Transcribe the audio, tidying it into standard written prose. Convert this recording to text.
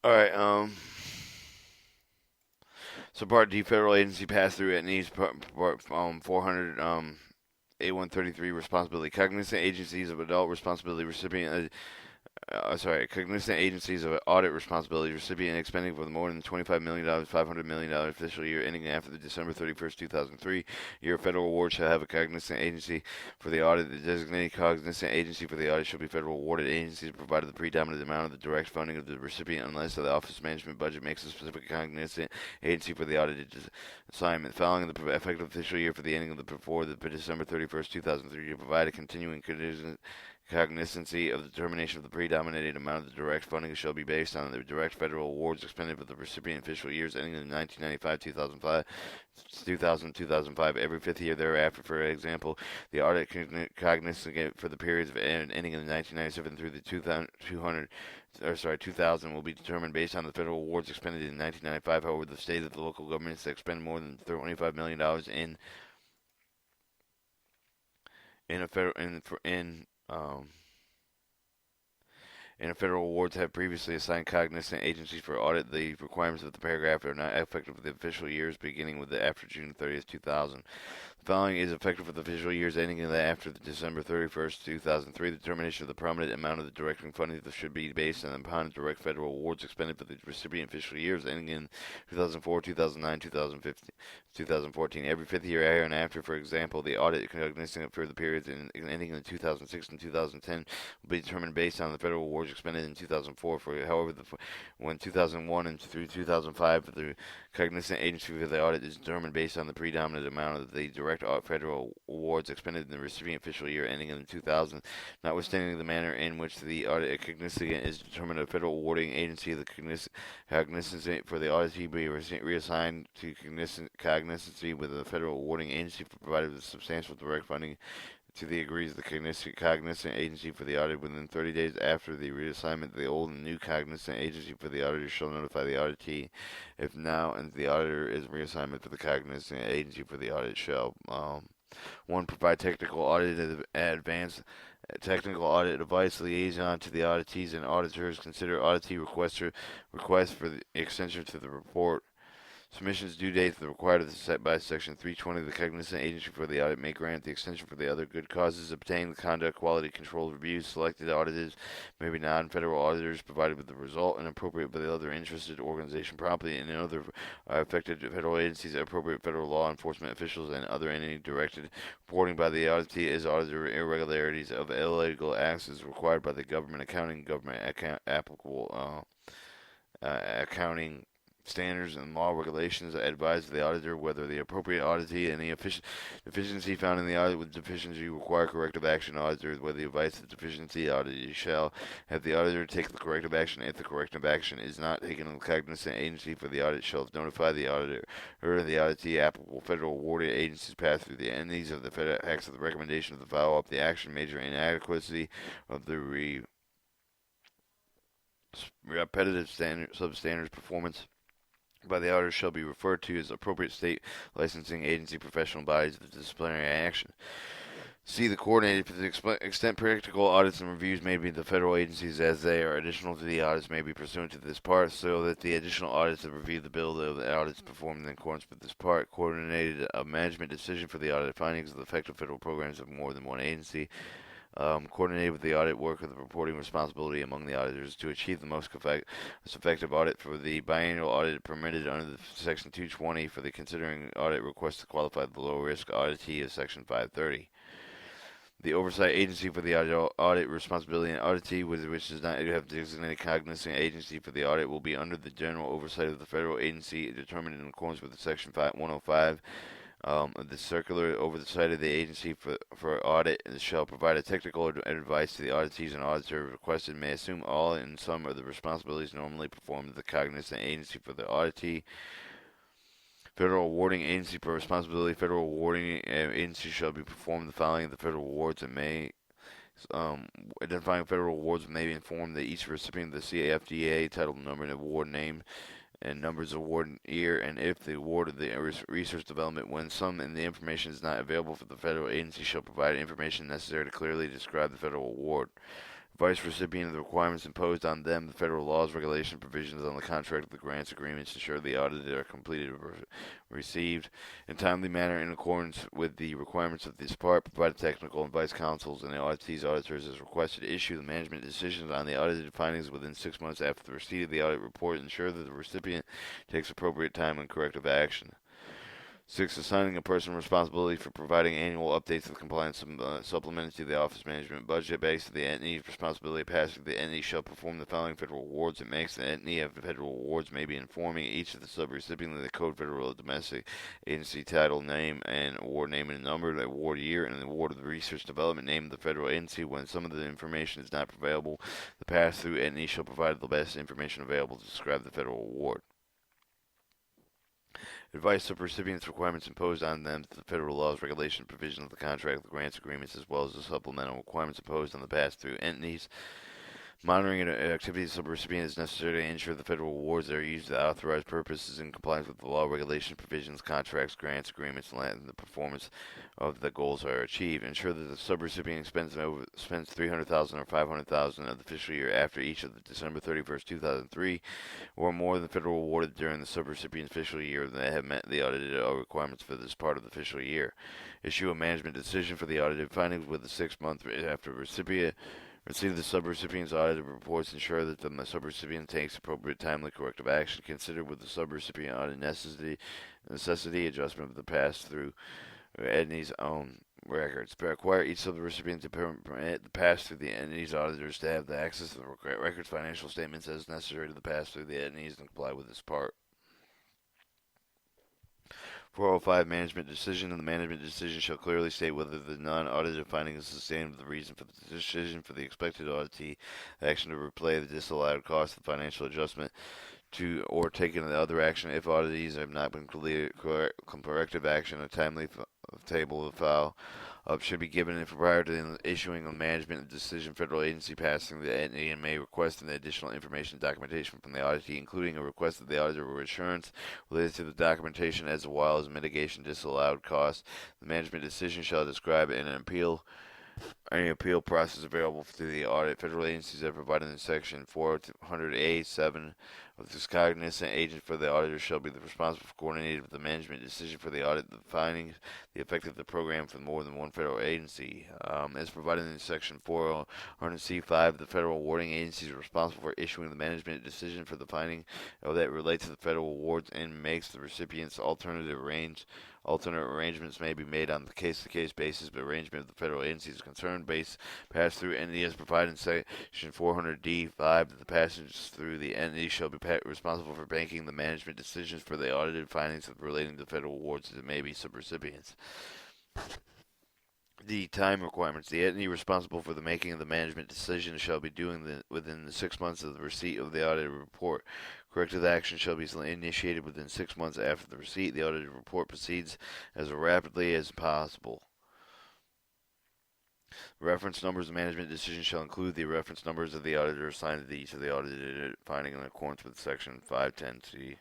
All right. So Part D, federal agency pass through at needs 400 A133 responsibility. Cognizant agencies of adult responsibility recipient cognizant agencies of audit responsibility recipient expending for more than $25 million, $500 million official year ending after the December 31st, 2003 year. Federal award shall have a cognizant agency for the audit. The designated cognizant agency for the audit shall be federal awarded agencies provided the predominant amount of the direct funding of the recipient unless the office management budget makes a specific cognizant agency for the audited assignment. Following the effective official year for the ending of the before the December 31st, 2003 to provide a continuing cognizancy of the determination of the predominated amount of the direct funding shall be based on the direct federal awards expended for the recipient official years ending in 1995, 2005, 2000, 2005, every fifth year thereafter. For example, the audit cognizant for the periods of ending in 1997 through the 2000 will be determined based on the federal awards expended in 1995. However, the state of the local governments that expend more than $25 million in a federal in a federal awards have previously assigned cognizant agencies for audit. The requirements of the paragraph are not effective for the official years beginning with the after June 30th, 2000. The following is effective for the official years ending in the after the December 31st, 2003. The determination of the prominent amount of the direct funding should be based upon direct federal awards expended for the recipient official years ending in 2004, 2009, 2015, 2014. Every fifth year and after. For example, the audit cognizant for the periods ending in 2006 and 2010 will be determined based on the federal awards expended in 2004. However, when 2001 and through 2005, the cognizant agency for the audit is determined based on the predominant amount of the direct federal awards expended in the recipient official year ending in 2000, notwithstanding the manner in which the audit cognizant is determined. A federal awarding agency, the cognizant for the auditee, be reassigned to cognizancy with a federal awarding agency for provided with substantial direct funding to the agrees of the cognizant agency for the audit within 30 days after the reassignment. The old and new cognizant agency for the auditor shall notify the auditee if now and the auditor is reassignment for the cognizant agency for the audit shall 1. Provide technical audit advance technical audit advice liaison to the auditees and auditors. Consider auditee requests for the extension to the report. Submission's due dates are required as set by Section 320. The cognizant agency for the audit may grant the extension for the other good causes. Obtain the conduct quality control reviews. Selected auditors may be non-federal auditors, provided with the result and appropriate by the other interested organization promptly, and in other affected federal agencies, appropriate federal law enforcement officials, and other entity directed reporting by the auditee as auditor irregularities of illegal acts is required by the government applicable accounting standards and law regulations. Advise the auditor whether the appropriate auditee and the deficiency found in the audit with deficiency require corrective action. Auditor, whether the advice of deficiency auditee shall have the auditor take the corrective action. If the corrective action is not taken, the cognizant agency for the audit shall notify the auditor or the auditee. Applicable federal awarded agencies pass through the entities of the federal acts of the recommendation of the follow-up. The action major inadequacy of the repetitive substandard performance by the auditor shall be referred to as appropriate state licensing agency professional bodies of disciplinary action. See the coordinated to the extent practical audits and reviews made by the federal agencies as they are additional to the audits may be pursuant to this part, so that the additional audits that review the bill of the audits performed in accordance with this part. Coordinated a management decision for the audit findings of the effective federal programs of more than one agency. Coordinated with the audit work of the reporting responsibility among the auditors to achieve the most effective audit for the biannual audit permitted under the Section 220 for the considering audit request to qualify the low risk auditee of Section 530. The oversight agency for the audit responsibility and auditee, which does not have designated cognizant agency for the audit, will be under the general oversight of the federal agency determined in accordance with the Section 105. The circular over the site of the agency for audit shall provide a technical advice to the auditees and auditor requested may assume all and some of the responsibilities normally performed by the cognizant agency for the auditee. Federal awarding agency for responsibility. Federal awarding agency shall be performed the following of the federal awards and may identifying federal awards may be informed that each recipient of the CAFDA title, number, and award name and numbers of award year, and if the award of the research development when some and the information is not available for the federal agency shall provide information necessary to clearly describe the federal award. Vice recipient of the requirements imposed on them, the federal laws, regulations, provisions on the contract, the grants, agreements, ensure the audited are completed or received in timely manner in accordance with the requirements of this part, provide technical and vice counsels and the auditees auditors as requested, issue the management decisions on the audited findings within 6 months after the receipt of the audit report, ensure that the recipient takes appropriate time and corrective action. 6. Assigning a person responsibility for providing annual updates of compliance supplemented to the office management budget. Based on the entity's responsibility passing, the entity shall perform the following federal awards. It makes the entity of the federal awards may be informing each of the subrecipients of the code, federal or domestic agency title, name, and award name and number, the award year, and the award of the research development name of the federal agency. When some of the information is not available, the pass-through entity shall provide the best information available to describe the federal award. Advice of recipients' requirements imposed on them to the federal laws, regulations, provisions of the contract, the grants, agreements, as well as the supplemental requirements imposed on the pass-through entities. Monitoring activities of the recipient is necessary to ensure the federal awards that are used to authorized purposes in compliance with the law, regulations, provisions, contracts, grants, agreements, and the performance of the goals are achieved. Ensure that the subrecipient spends $300,000 or $500,000 of the fiscal year after each of the December 31st, 2003, or more than the federal awarded during the subrecipient's fiscal year that have met the audited requirements for this part of the fiscal year. Issue a management decision for the audited findings with the 6 month after recipient receive the subrecipient's audited reports. Ensure that the subrecipient takes appropriate timely corrective action. Consider with the subrecipient audit necessity adjustment of the pass-through entity's own records. Require each subrecipient to permit the pass-through the entity's auditors to have the access to the records, financial statements as necessary to the pass-through the entities and comply with this part. 405 Management Decision. And the management decision shall clearly state whether the non-audited finding is sustained with the reason for the decision for the expected auditee action to repay the disallowed cost of financial adjustment to or taken the other action if auditees have not been completed. Corrective action, a timely table of file should be given prior to issuing a management decision. Federal agency passing the entity and may request an additional information documentation from the auditee, including a request of the auditor or assurance related to the documentation as well as mitigation disallowed costs. The management decision shall describe in an appeal any appeal process available to the audit. Federal agencies are provided in Section 400A.7 of this cognizant agent for the auditor shall be responsible for coordinating with the management decision for the audit, the findings, the effect of the program for more than one federal agency. As provided in Section 400C5, the federal awarding agency is responsible for issuing the management decision for the finding that relates to the federal awards and makes the recipient's alternate arrangements may be made on the case-to-case basis, but arrangement of the federal agency is concerned. Base pass-through entity as provided in Section 400D5 that the passage through the entity shall be responsible for making the management decisions for the audited findings relating to federal awards that may be subrecipients. The time requirements. The entity responsible for the making of the management decision shall be doing within the 6 months of the receipt of the audited report. Corrective action shall be initiated within 6 months after the receipt. The audited report proceeds as rapidly as possible. Reference numbers of management decisions shall include the reference numbers of the auditor assigned to each of the audited finding in accordance with Section 510C.